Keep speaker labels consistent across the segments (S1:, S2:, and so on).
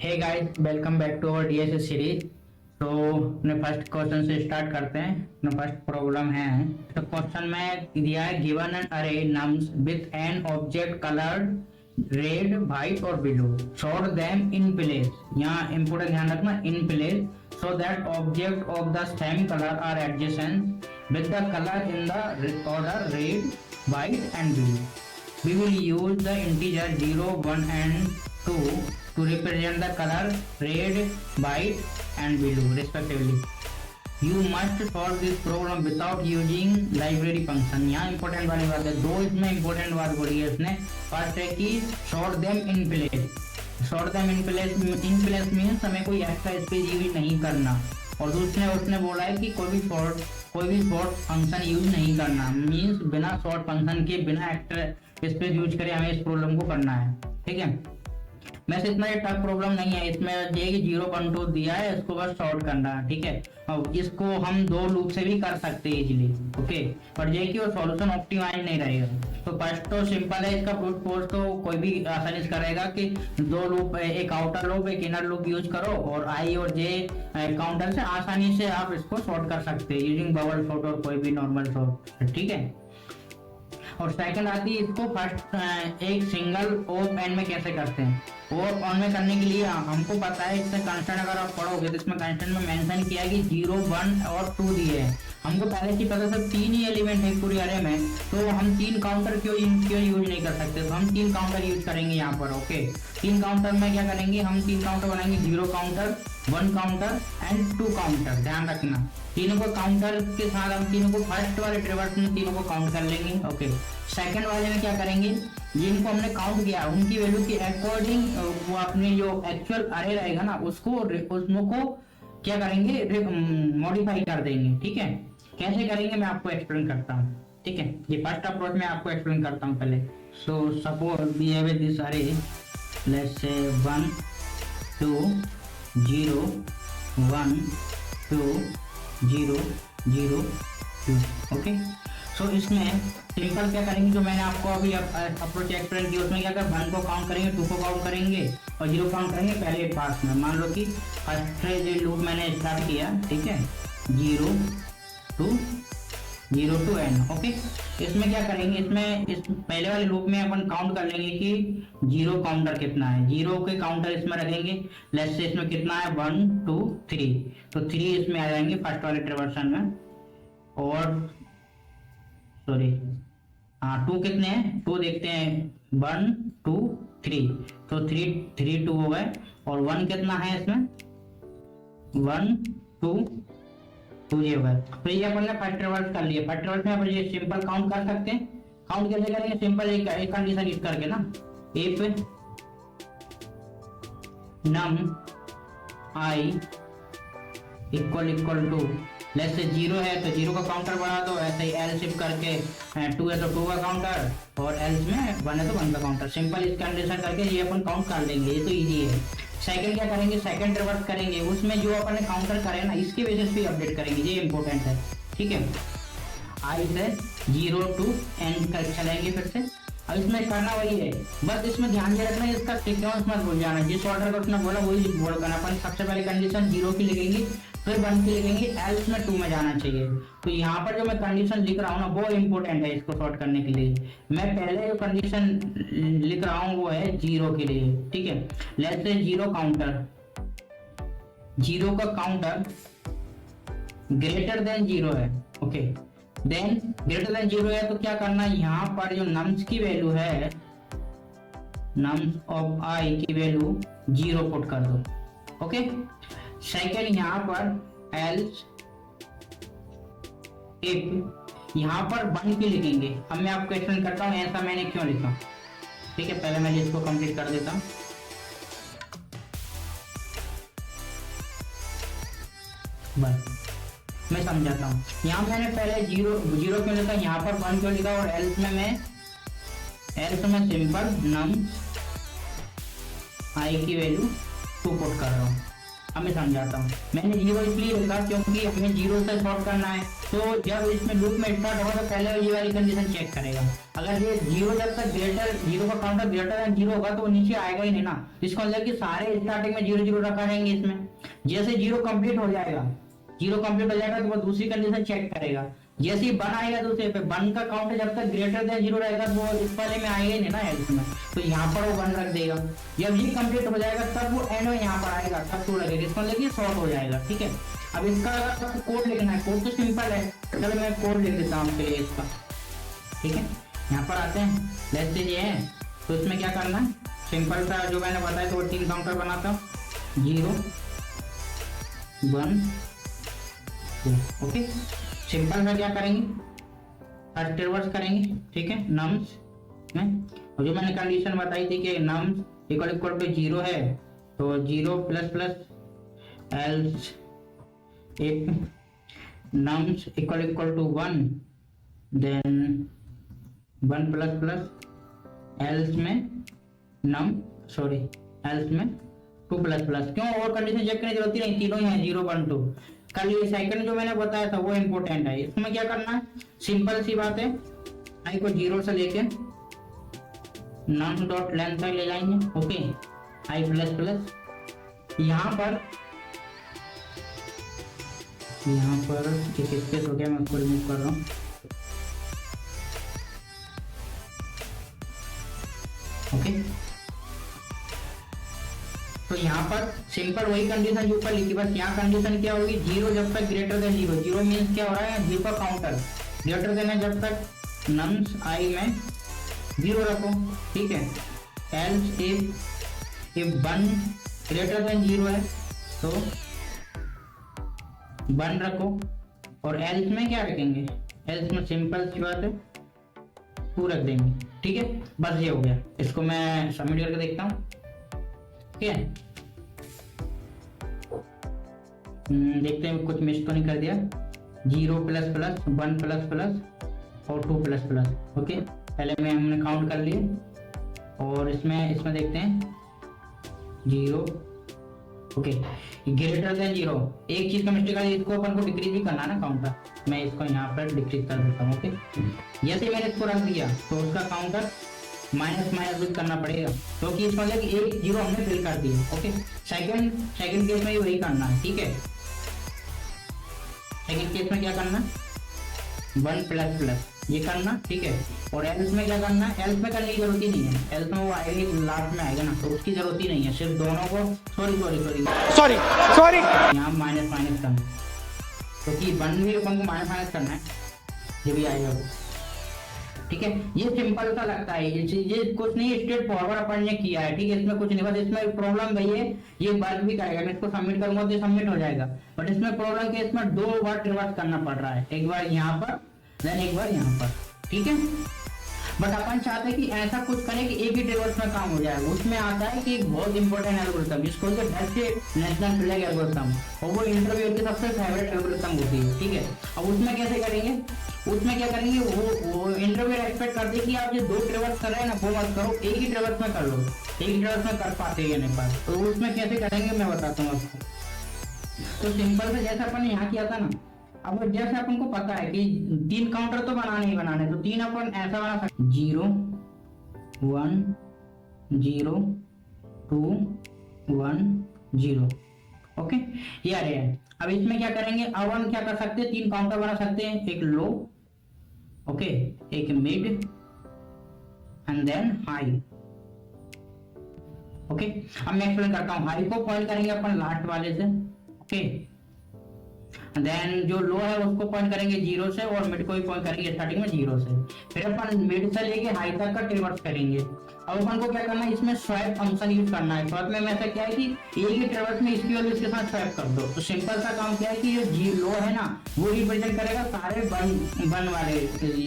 S1: Hey guys, welcome back to our DSS series. तो अपने first question से start करते हैं। अपना फर्स्ट प्रॉब्लम है, तो क्वेश्चन में दिया है given an array nums with an object coloured red, white और blue, sort them in place. यहाँ इंपोर्टेंट ध्यान रखना, in place, so that object of the same colour are adjacent with the colour in the order red, white and blue. We will use the integer 0, 1 and 2 to represent the color red, white and blue respectively. You must solve this problem without using library function। यहाँ important वाली बात है, दो इसमें important बात बोली है इसने। फर्स्ट है कि sort them in place। sort them in place means हमें कोई एक्स्ट्रा स्पेस यूज नहीं करना। और दूसरे उसने बोला है कि कोई भी सॉर्ट फंक्शन यूज नहीं करना, मीन्स बिना सॉर्ट फंक्शन के बिना एक्स्ट्रा स्पेस यूज करे हमें इस प्रॉब्लम को करना है। ठीक है, वैसे इतना ये टफ प्रॉब्लम नहीं है। इसमें ये 0, 1, 2 दिया है, इसको बस सॉर्ट करना है। ठीक है, और इसको हम दो लूप से भी कर सकते हैं इजीली। ओके, और ये कि वो सॉल्यूशन ऑप्टिमाइज नहीं रहेगा। तो फर्स्ट तो सिंपल है, इसका ब्रूट फोर्स तो कोई भी आसानी से करेगा कि दो लूप, एक आउटर लूप एक इनर लूप यूज करो और आई और जे काउंटर से आसानी से आप इसको सॉर्ट कर सकते हैं यूजिंग बबल सॉर्ट और कोई भी नॉर्मल सॉर्ट। ठीक है, और सेकंड आती है इसको फर्स्ट एक सिंगल ऑफ एंड में कैसे करते हैं। और ऑन में करने के लिए हमको पता है, इसमें कंस्टेंट अगर आप पढ़ोगे तो इसमें कंस्टेंट में मेंशन किया है कि 0, 1 और 2 दिए हैं। हमको पहले से पता सब 3 ही एलिमेंट है पूरी अरे में, तो हम 3 काउंटर क्यों यूज नहीं कर सकते। तो हम 3 काउंटर यूज करेंगे यहाँ पर। ओके, 3 काउंटर में क्या करेंगे, हम 3 काउंटर बनाएंगे, 0 काउंटर, 1 काउंटर एंड 2 काउंटर। ध्यान रखना, तीनों को काउंटर के साथ हम तीनों को फर्स्ट वाले ट्रेवर्स में तीनों को काउंट कर लेंगे। ओके, सेकंड वाले में क्या करेंगे, जिनको हमने काउंट किया उनकी वैल्यू के अकॉर्डिंग वो अपने जो एक्चुअल अरे रहेगा ना उसको क्या करेंगे, मॉडिफाई कर देंगे। ठीक है, कैसे करेंगे मैं आपको एक्सप्लेन करता हूँ। ठीक है, ये फर्स्ट अप्रोच में आपको एक्सप्लेन करता हूँ पहले। So suppose we have this array, let's say 1 2 0 1 2 0 0 2। Okay, सो इसमें सिंपल क्या करेंगे, जो मैंने आपको अभी अप्रोच एक्सप्लेन किया उसमें क्या कर 1 को काउंट करेंगे, 2 को काउंट करेंगे और 0 काउंट करेंगे पहले पास में। मान लो कि फर्स्ट जो लूप मैंने स्टार्ट किया, ठीक है, 0 to n। ओके, इसमें क्या करेंगे, इसमें इस पहले वाले लूप में अपन काउंट कर लेंगे कि 0 काउंटर कितना है, 0 के काउंटर इसमें रखेंगे। लेट्स से इसमें कितना है 1 2 3, तो 3 इसमें आ जाएंगे फर्स्ट वाले ट्रेवर्सन में। और सॉरी, हाँ 2 कितने हैं, 2 देखते हैं 1 2 3, तो 3 2 हो गए। और 1 कितना है इसमें 1 2 2 ये होगा। तो ये अपन ने फर्स्ट ट्रेवर्स कर लिया। फर्स्ट ट्रेवर्स में अपन ये सिंपल काउंट कर सकते हैं। काउंट कैसे करेंगे, सिंपल एक कंडीशन यूज करके ना, if num i equal to, let's say 0 है तो 0 का काउंटर बढ़ा दो, ऐसे ही एल शिफ्ट करके 2 है तो 2 का काउंटर और एल्स में 1 है तो 1 का काउंटर। सिंपल इस कंडीशन करके ये अपन काउंट कर लेंगे, ये तो इजी है। सेकंड क्या करेंगे, सेकंड रिवर्स करेंगे, उसमें जो अपन ने काउंटर करे ना इसके बेसिस पे अपडेट करेंगे, ये इंपॉर्टेंट है। ठीक है, आई से 0 to n तक चलेंगे फिर से। अब इसमें करना वही है, बस इसमें ध्यान ये रखना है इसका सीक्वेंस मत भूल जाना। जिस ऑर्डर का उसने बोला वही बोल करना। अपन सबसे पहले कंडीशन 0 की लिखेंगे, फिर 1 की लिखेंगे, एल्स में 2 में जाना चाहिए। तो यहाँ पर जो मैं कंडीशन लिख रहा हूँ ना वो इंपॉर्टेंट है इसको सॉर्ट करने के लिए। मैं पहले जो कंडीशन लिख रहा हूँ वो है 0 के लिए। ठीक है, लेट्स से 0 काउंटर, 0 का काउंटर ग्रेटर देन 0 है। ओके, देन ग्रेटर देन 0 है तो क्या करना है, यहाँ पर जो नम्स की वैल्यू है, नम्स ऑफ आई की वैल्यू 0 पुट कर दो। ओके, सेकेंड यहाँ पर एल्स इफ, यहाँ पर 1 की लिखेंगे। अब मैं आपको एक्सप्लेन करता हूँ ऐसा मैंने क्यों लिखा। ठीक है, पहले मैं इसको कंप्लीट कर देता हूँ। बस मैं समझाता हूँ। यहाँ मैंने पहले 0 क्यों लिखा, यहाँ पर 1 क्यों लिखा, और एल्स में सिंपल नम आई की वैल्यू 2 पुट कर रहा हूँ। अब मैं समझाता हूँ। मैंने 0 इसलिए लिखा क्योंकि हमें 0 से सॉर्ट करना है। तो जब इसमें लूप में स्टार्ट होगा तो पहले ये वाली कंडीशन चेक करेगा। अगर ये 0 जब तक ग्रेटर 0 का काउंटर ग्रेटर देन 0 होगा तो वो नीचे आएगा ही नहीं ना। इसका मतलब कि सारे स्टार्टिंग में 0 0 रखा रहेंगे इसमें। जैसे 0 कंप्लीट हो जाएगा, 0 कंप्लीट हो जाएगा तो वो दूसरी कंडीशन चेक करेगा। जैसे ही 1 आएगा दूसरे पे 1 का काउंटर जब तक ग्रेटर देन 0 रहेगा तो वो इस वाले में आएगा ही नहीं ना हेल्थ में, तो यहाँ पर वो 1 रख देगा। जब ये कंप्लीट हो जाएगा तब वो एंड में यहाँ पर आएगा, तब 2 लगेगा। इसका मतलब ये सॉर्ट हो जाएगा। ठीक है, अब इसका कोड लिखना है। कोड तो सिंपल है, चलो मैं कोड लिख देता हूँ आपके लिए इसका। ठीक है, यहाँ पर आते हैं, लेट्स से ये है तो इसमें क्या करना है, सिंपल सा जो मैंने बताया तो वो 3 काउंटर बनाता हूँ, 0 1 2। ओके, सिंपल सा क्या करेंगे, फर्स्ट रिवर्स करेंगे। ठीक है, नम्स में, और जो मैंने कंडीशन बताई थी कि नम्स इक्वल इक्वल टू 0 है तो 0 plus plus else if nums equal equal to 1 then 1 plus plus else में एल्स में 2 प्लस प्लस। क्यों, और कंडीशन चेक करने की जरूरत नहीं, तीनों ही है 0 1 2। कल ये सेकंड जो मैंने बताया था वो इम्पोर्टेंट है। इसमें क्या करना है, सिंपल सी बात है, आई को 0 से लेके नम डॉट लेंथ तक ले जाएंगे। ओके, आई प्लस प्लस यहाँ पर एक स्पेस हो गया, मैं उसको रिमूव कर रहा हूँ। ओके, तो यहाँ पर सिंपल वही कंडीशन जो ऊपर लिखी, बस यहाँ कंडीशन क्या होगी, 0 जब तक ग्रेटर देन 0। 0 मीन्स क्या हो रहा है, 0 का काउंटर ग्रेटर देन है जब तक नम्स आई में 0 रखो। ठीक है, एल्स इफ 1 ग्रेटर देन 0 है तो 1 रखो, और एल्स में क्या रखेंगे, एल्स में सिंपल सी बात है 2 रख देंगे। ठीक है, बस ये हो गया। इसको मैं सबमिट करके देखता हूँ। ठीक है, देखते हैं कुछ मिस तो नहीं कर दिया। 0 प्लस प्लस 1 प्लस प्लस और 2 प्लस प्लस। ओके, पहले में हमने काउंट कर लिए, और इसमें देखते हैं 0। ओके, ग्रेटर देन 0, एक चीज का मिस्टेक है, इसको अपन को डिक्रीज भी करना है ना काउंटर, मैं इसको यहाँ पर डिक्रीज कर देता हूँ। ओके, जैसे मैंने इसको रख दिया तो उसका काउंटर माइनस भी करना पड़ेगा, क्योंकि इसमें मतलब एक 0 हमने फिल कर दिया। ओके, सेकंड केस में वही करना है। ठीक है, सेकंड केस में क्या करना, 1 प्लस प्लस ये करना। ठीक है, और एल्स में क्या करना है, एल्स में करने की जरूरत ही नहीं है, एल्स में वो आएगा लास्ट में आएगा ना, तो उसकी जरूरत ही नहीं है। सिर्फ दोनों को सॉरी यहाँ माइनस करना, क्योंकि 1 भी अपन को माइनस करना है, ये भी आएगा वो। ठीक है, ये सिंपल सा लगता है, ये कुछ नहीं, स्ट्रेट फॉरवर्ड अपन ने किया है। ठीक है, इसमें कुछ नहीं, बस इसमें प्रॉब्लम वही है, ये वर्क भी करेगा, मैं इसको सबमिट करूंगा तो सबमिट हो जाएगा, बट इसमें प्रॉब्लम है, इसमें 2 बार रिवर्स करना पड़ रहा है, एक बार यहाँ पर देन एक बार यहाँ पर। ठीक है, बट अपन चाहते हैं कि ऐसा कुछ करें कि एक ही रिवर्स में काम हो जाए। उसमें आता है कि एक बहुत इंपॉर्टेंट एल्गोरिथम, जिसको नेशनल फ्लैग एल्गोरिथम, और वो इंटरव्यू की सबसे फेवरेट एल्गोरिथम होती है। ठीक है, अब उसमें कैसे करेंगे, उसमें क्या करेंगे, वो इंटरव्यू एक्सपेक्ट करते हैं कि आप जो 2 ट्रेवर्स कर रहे हैं ना वो मत करो, एक ही ट्रेवर्स में कर लो, एक ही ट्रेवर्स में कर पाते हैं नहीं पाते, तो उसमें कैसे करेंगे मैं बताता हूँ आपको। तो सिंपल से जैसे अपन ने यहाँ किया था ना, अब जैसे अपन को पता है कि 3 काउंटर तो बनाने ही बनाने, तो 3 अपन ऐसा बना सकते, 0 1 0 2 1 0। ओके, ये आ रहे हैं। अब इसमें क्या करेंगे, अब हम क्या कर सकते हैं, 3 काउंटर बना सकते हैं, एक लो, ओके, एक mid and then high. Okay, अब मैं एक्सप्लेन करता हूँ। हाई को पॉइंट करेंगे अपन लास्ट वाले से, ओके, देन जो लो है उसको पॉइंट करेंगे 0 से, और मिड को भी पॉइंट करेंगे स्टार्टिंग में 0 से। फिर अपन मिड से लेके हाई तक का ट्रेवर्स करेंगे। अब अपन को क्या करना है, इसमें स्वैप फंक्शन यूज करना है। स्वैप में ऐसा क्या है कि एक ही ट्रेवर्स में इसकी वैल्यू इसके साथ स्वैप कर दो, तो सिंपल सा काम क्या है कि जो लो है ना वो रिप्रेजेंट करेगा सारे वन वाले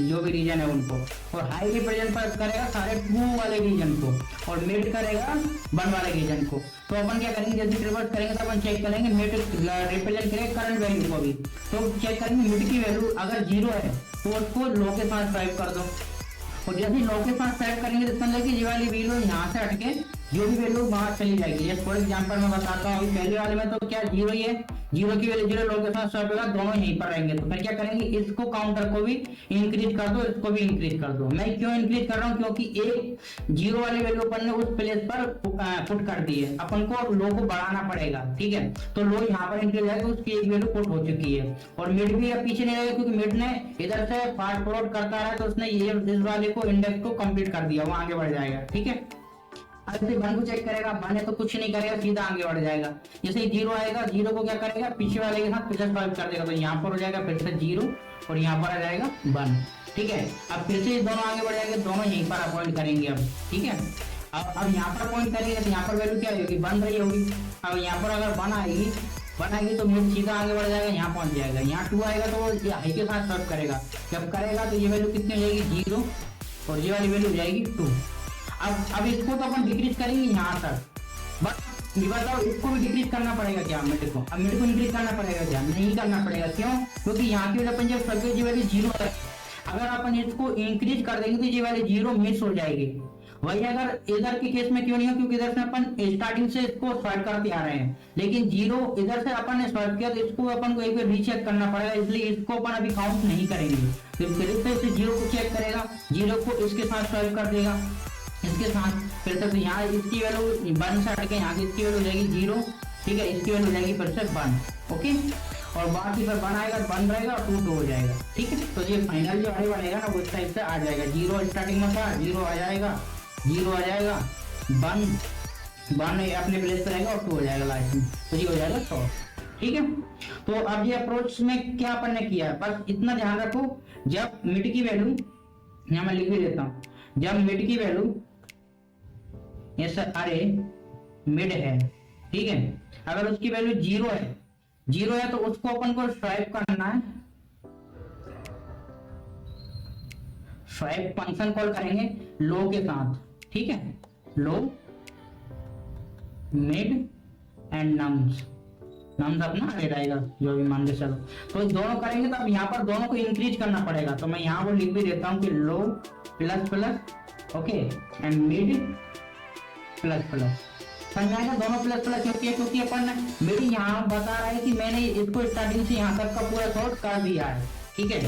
S1: जो भी रीजन है उनको, और हाई रिप्रेजेंट करेगा सारे 2 वाले रीजन को, और मिड करेगा 1 वाले रीजन को। तो अपन क्या करेंगे, जैसे ट्रेवर्स करेंगे तो अपन चेक करेंगे मिड रिप्रेजेंट करेगा करंट वैल्यू को भी, तो चेक करेंगे मिड की वैल्यू अगर 0 है तो उसको लो के साथ स्वैप कर दो, और जैसे लो के साथ स्वैप करेंगे तो इसका मतलब कि ये वाली वैल्यू यहाँ से हटके जो भी वैल्यू वहां चली जाएगी। जैसे फॉर एग्जांपल मैं बताता हूँ, पहले वाले में तो क्या जीरो ही है, जीरो की वैल्यू जीरो, लोग के साथ स्वैप होगा, दोनों यहीं पर रहेंगे। तो फिर क्या करेंगे, इसको काउंटर को भी इंक्रीज कर दो, इसको भी इंक्रीज कर दो। मैं क्यों इंक्रीज कर रहा हूँ, क्योंकि एक जीरो वाली वैल्यू अपन ने उस प्लेस पर पुट कर दी है, अपन को लो को बढ़ाना पड़ेगा, ठीक है। तो लो यहाँ पर इंक्रीज है, तो उसकी एक वैल्यू पुट हो चुकी है। और मिड भी अब पीछे नहीं रहेगा, क्योंकि मिड ने इधर से फास्ट फॉरवर्ड करता रहा, तो उसने ये इस वाले को इंडेक्स को कंप्लीट कर दिया, वो आगे बढ़ जाएगा, ठीक है। अब इसे वन को चेक करेगा, वन है तो कुछ नहीं करेगा, सीधा आगे बढ़ जाएगा। जैसे ही जीरो आएगा, जीरो को क्या करेगा, पीछे वाले के साथ प्लस फाइव कर देगा, तो यहाँ पर हो जाएगा फिर से जीरो और यहाँ पर आ जाएगा वन, ठीक है। अब फिर से दोनों आगे बढ़ जाएंगे, दोनों यहीं पर अपॉइंट करेंगे अब, ठीक है। अब यहाँ पर पॉइंट करेंगे तो यहाँ पर वैल्यू क्या होगी, वन रही होगी। अब यहाँ पर अगर वन आएगी तो मिड सीधा आगे बढ़ जाएगा, यहाँ पहुंच जाएगा। यहाँ टू आएगा तो वो हाई के साथ स्वैप करेगा, जब करेगा तो ये वैल्यू कितनी हो जाएगी, जीरो, और ये वाली वैल्यू हो जाएगी टू। अब इसको तो अपन डिक्रीज करेंगे यहाँ तक, बट ये बताओ इसको भी डिक्रीज करना पड़ेगा क्या मिड को? अब मिड को इंक्रीज करना पड़ेगा क्या? नहीं करना पड़ेगा। क्यों? क्योंकि यहाँ की अपन जब सबके ये वाली जीरो है, अगर अपन इसको इंक्रीज कर देंगे तो ये वाली जीरो मिस हो जाएगी। वही अगर इधर के केस में क्यों नहीं हो, क्योंकि इधर से अपन स्टार्टिंग से इसको स्वाइप करते आ रहे हैं, लेकिन जीरो इधर से अपन ने स्वाइप किया तो इसको अपन को एक बार रीचेक करना पड़ेगा, इसलिए इसको अपन अभी काउंट नहीं करेंगे। तो फिर से इसे जीरो को चेक करेगा, जीरो को इसके साथ स्वाइप कर देगा, इसके साथ फिर से, तो यहाँ इसकी वैल्यू वन से हटके यहाँ की इसकी वैल्यू हो जाएगी जीरो, ठीक है, इसकी वैल्यू हो जाएगी फिर से वन, ओके। और बाकी पर वन आएगा, वन रहेगा और टू हो जाएगा, ठीक है। तो ये फाइनल जो है बनेगा ना, उस टाइप से आ जाएगा। जीरो स्टार्टिंग में था, जीरो आ जाएगा, जीरो आ जाएगा, वन अपने प्लेस पर रहेगा और टू हो जाएगा लास्ट में, तो ये हो जाएगा 100, ठीक है। तो अब ये अप्रोच में क्या अपन ने किया है, बस इतना ध्यान रखो, जब मिड की वैल्यू, यहाँ मैं लिख भी देता हूँ, जब मिड की वैल्यू ऐसा अरे मिड है, ठीक है, अगर उसकी वैल्यू जीरो है तो उसको अपन को स्वाइप करना है, स्वाइप फंक्शन कॉल करेंगे लो के साथ, ठीक है, लो मिड एंड नम्स अपना अरे रहेगा जो भी मान के चलो, तो दोनों करेंगे तो अब यहाँ पर दोनों को इंक्रीज करना पड़ेगा। तो मैं यहाँ को लिख भी देता हूँ कि low plus plus, okay, and mid plus plus, समझ आएगा, दोनों प्लस प्लस क्योंकि अपन मिड यहाँ बता रहा है कि मैंने इसको स्टार्टिंग से यहाँ तक का पूरा सॉर्ट कर दिया है, ठीक है।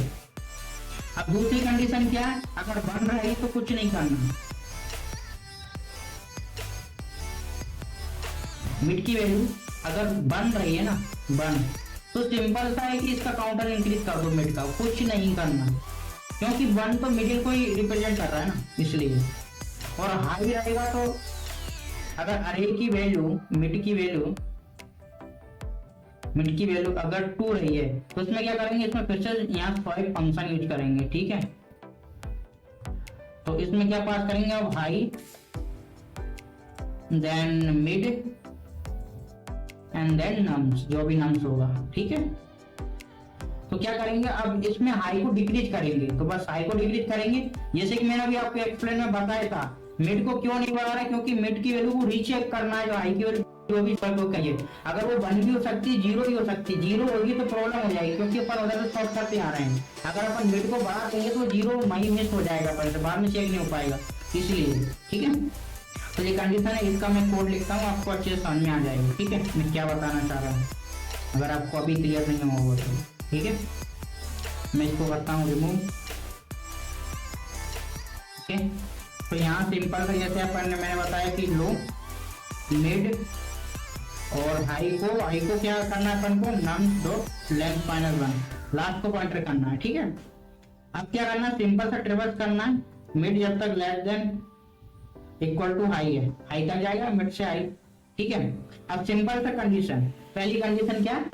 S1: अब दूसरी कंडीशन क्या है, अगर वन रही तो कुछ नहीं करना, मिड की वैल्यू अगर वन रही है ना, वन, तो सिंपल सा है कि इसका काउंटर इंक्रीज कर दो मिड का, कुछ नहीं करना, क्योंकि वन तो मिडिल को ही रिप्रेजेंट कर रहा है ना, इसलिए। और हाई रहेगा तो अगर अरे की वैल्यू मिड की वैल्यू अगर टू रही है तो इसमें क्या करेंगे, इसमें फिर से यहाँ स्वाइप फंक्शन यूज करेंगे, ठीक है। तो इसमें क्या पास करेंगे अब, high then mid and then nums, जो भी नम्स होगा, ठीक है। तो क्या करेंगे, अब इसमें हाई को डिक्रीज करेंगे, तो बस हाई को डिक्रीज करेंगे, जैसे कि मैंने अभी आपको एक्सप्लेन में बताया था। मिड को क्यों नहीं बढ़ा रहा है, क्योंकि मिड की वैल्यू को रीचेक करना है, जो हाई की वैल्यू जो भी कहिए, अगर वो वन भी हो सकती है, जीरो भी हो सकती है, जीरो होगी तो प्रॉब्लम हो जाएगी, क्योंकि अपन उधर से शॉर्ट करते आ रहे हैं। अगर अपन मिड को बढ़ा देंगे तो जीरो माई मिस हो जाएगा, पर बाद में चेक नहीं हो पाएगा, इसलिए, ठीक है। तो ये कंडीशन है, इसका मैं कोड लिखता हूँ, आपको अच्छे से समझ में आ जाएगा, ठीक है, मैं क्या बताना चाह रहा हूँ, अगर आपको अभी क्लियर नहीं होगा तो, ठीक है। मैं इसको करता हूँ रिमूव, ओके। तो यहाँ सिंपल से जैसे अपन ने मैंने बताया कि लो मिड और हाई को क्या करना है अपन को, nums dot length minus one, last को पॉइंटर करना है, ठीक है। अब क्या करना है, सिंपल सा ट्रेवर्स करना है, मिड जब तक less than equal to high है, हाई तक जाएगा, मिड से हाई, ठीक है। अब सिंपल सा कंडीशन, पहली कंडीशन क्या है,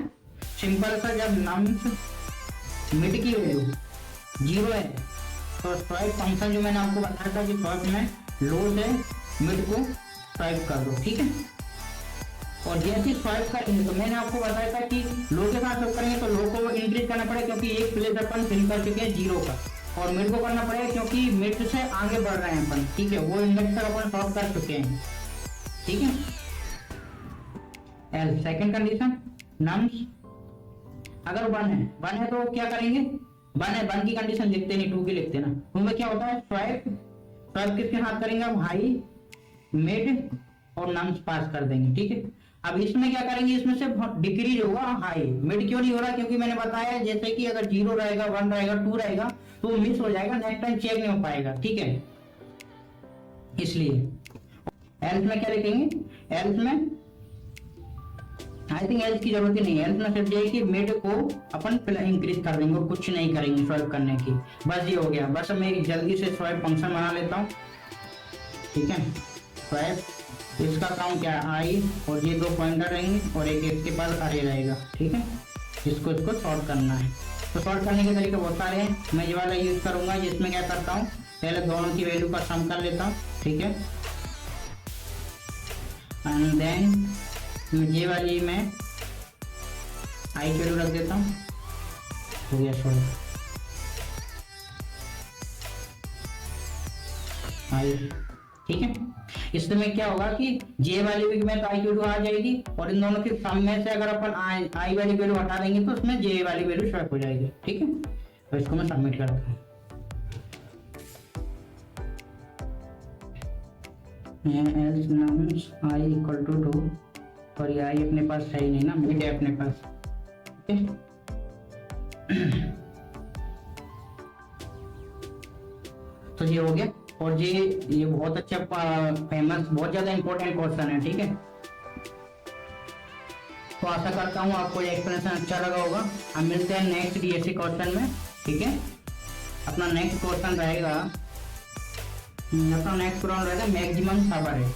S1: सिंपल सा जब नम्स मिड की वैल्यू जीरो है तो स्वाइप फंक्शन जो मैंने आपको बताया था कि स्वाइप में लो से मिड को स्वाइप कर दो, ठीक है। और जैसे स्वाइप करेंगे तो मैंने आपको बताया था कि लो के साथ स्वाइप करेंगे तो लो को इंक्रीज करना पड़ेगा, क्योंकि एक प्लेस अपन फिल कर चुके हैं जीरो का, और मिड को करना पड़ेगा क्योंकि मिड से आगे बढ़ रहे हैं अपन, ठीक है, वो इंडेक्स तक अपन सॉल्व कर चुके हैं, ठीक है। एल सेकंड कंडीशन, नम्स अगर वन है तो क्या करेंगे, वन की कंडीशन लिखते नहीं, टू की लिखते ना, तो में क्या होता है, स्वाइप किसके साथ करेंगे हम, हाई मिड और नम्स पास कर देंगे, ठीक है। अब इसमें क्या करेंगे, इसमें से डिक्रीज होगा हाई, मिड क्यों नहीं हो रहा, क्योंकि मैंने बताया जैसे कि अगर 0 रहेगा, 1 रहेगा, 2 रहेगा तो मिस हो जाएगा, नेक्स्ट टाइम चेक नहीं हो पाएगा, ठीक है, इसलिए। एल्स में क्या लिखेंगे, एल्स में आई थिंक एल्स की जरूरत ही नहीं है, एल्स में सिर्फ ये कि मिड को अपन इंक्रीज कर देंगे, कुछ नहीं करेंगे सॉल्व करने की, बस ये हो गया। बस मैं एक जल्दी से स्वैप फंक्शन बना लेता हूँ, ठीक है। स्वैप, इसका काम क्या है, आई, और ये 2 पॉइंटर रहेंगे और एक इसके पास अरे रहेगा, ठीक है। इसको सॉर्ट करना है, तो सॉर्ट करने के तरीके बहुत सारे हैं, मैं ये वाला यूज करूंगा जिसमें क्या करता हूँ, पहले दोनों की वैल्यू का सम कर लेता हूँ, ठीक है, एंड देन ये वाली मैं आई की वैल्यू रख देता हूँ, हो गया सॉल्व, आई, ठीक है। इसमें क्या होगा कि जे वाली भी में तो आई की वैल्यू आ जाएगी, और इन दोनों के सम में से अगर अपन आई वाली वैल्यू हटा देंगे तो उसमें जे वाली वैल्यू स्वैप हो जाएगी, ठीक है। तो इसको मैं सबमिट करता हूँ, else nums i equal to 2, और ये आई अपने पास है ही नहीं ना, मिड है अपने पास, ठीक है। तो ये हो गया, और ये बहुत अच्छा फेमस, बहुत ज्यादा इंपॉर्टेंट क्वेश्चन है, ठीक है। तो आशा करता हूँ आपको ये एक्सप्लेनेशन अच्छा लगा होगा। हम मिलते हैं नेक्स्ट डीएससी क्वेश्चन में, ठीक है। अपना नेक्स्ट क्वेश्चन रहेगा, अपना नेक्स्ट राउंड रहेगा मैक्सिमम सबर है,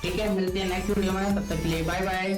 S1: ठीक है। मिलते हैं नेक्स्ट वीडियो में, तब तक के लिए बाय बाय।